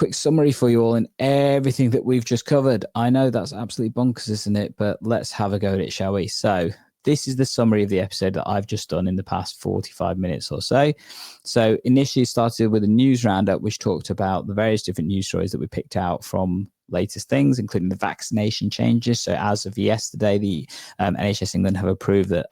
quick summary for you all in everything that we've just covered. I know that's absolutely bonkers, isn't it? But let's have a go at it, shall we? So this is the summary of the episode that I've just done in the past 45 minutes or so. So initially started with a news roundup, which talked about the various different news stories that we picked out from latest things, including the vaccination changes. So as of yesterday, the NHS England have approved that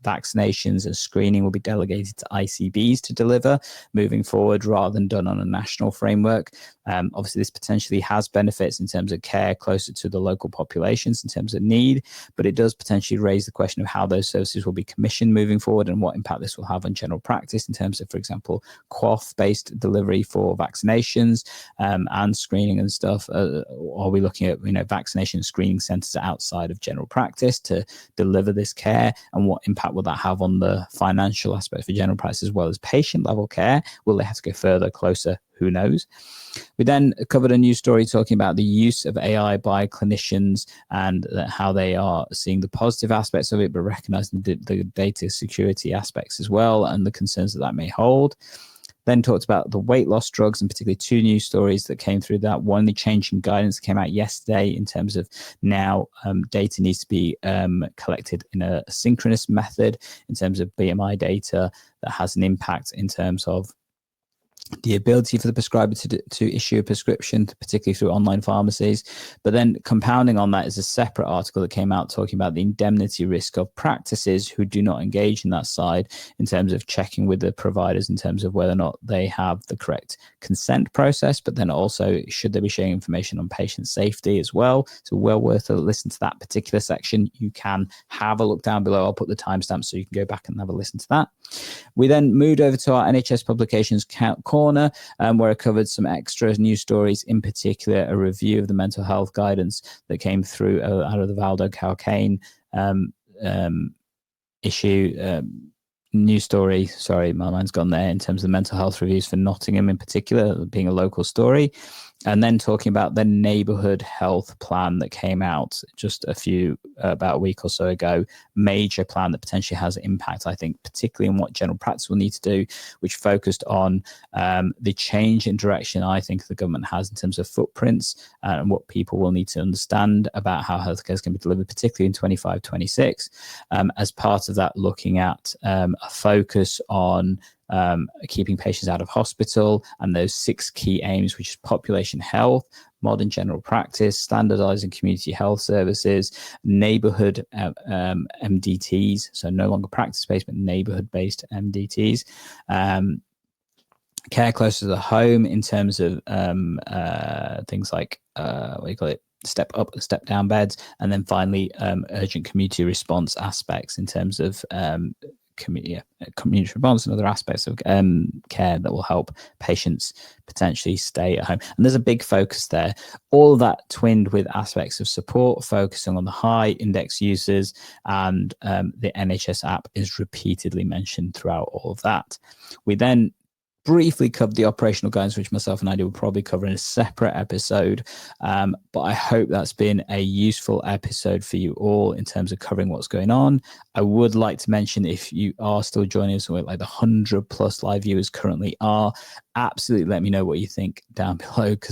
vaccinations and screening will be delegated to ICBs to deliver moving forward rather than done on a national framework. Obviously, this potentially has benefits in terms of care closer to the local populations in terms of need, but it does potentially raise the question of how those services will be commissioned moving forward and what impact this will have on general practice in terms of, for example, QoF-based delivery for vaccinations and screening and stuff. Are we looking at vaccination screening centres outside of general practice to deliver this care, and what impact will that have on the financial aspect for general practice as well as patient level care? Will they have to go further, closer? Who knows? We then covered a news story talking about the use of AI by clinicians and how they are seeing the positive aspects of it, but recognizing the data security aspects as well and the concerns that may hold. Then talked about the weight loss drugs, and particularly two news stories that came through that. One, the change in guidance came out yesterday in terms of now data needs to be collected in a synchronous method in terms of BMI data that has an impact in terms of the ability for the prescriber to issue a prescription, particularly through online pharmacies. But then compounding on that is a separate article that came out talking about the indemnity risk of practices who do not engage in that side in terms of checking with the providers in terms of whether or not they have the correct consent process, but then also should they be sharing information on patient safety as well. So well worth a listen to that particular section. You can have a look down below. I'll put the timestamp so you can go back and have a listen to that. We then moved over to our NHS publications corner, where I covered some extra news stories, in particular a review of the mental health guidance that came through out of the Valdo Calcane issue. News story, sorry, my mind's gone there, in terms of the mental health reviews for Nottingham in particular, being a local story. And then talking about the neighbourhood health plan that came out just about a week or so ago, major plan that potentially has impact, I think, particularly in what general practice will need to do, which focused on the change in direction I think the government has in terms of footprints and what people will need to understand about how healthcare is going to be delivered, particularly in 25-26. As part of that, looking at a focus on keeping patients out of hospital and those 6 key aims, which is population health, modern general practice, standardizing community health services, neighborhood MDTs, so no longer practice-based, but neighborhood-based MDTs, care closer to the home in terms of things like, step up and step down beds, and then finally urgent community response aspects in terms of community response and other aspects of care that will help patients potentially stay at home. And there's a big focus there. All of that twinned with aspects of support, focusing on the high index users, and the NHS app is repeatedly mentioned throughout all of that. We then briefly covered the operational guidance, which myself and Andy will probably cover in a separate episode. But I hope that's been a useful episode for you all in terms of covering what's going on. I would like to mention, if you are still joining us, like the 100+ live viewers currently are, absolutely let me know what you think down below, because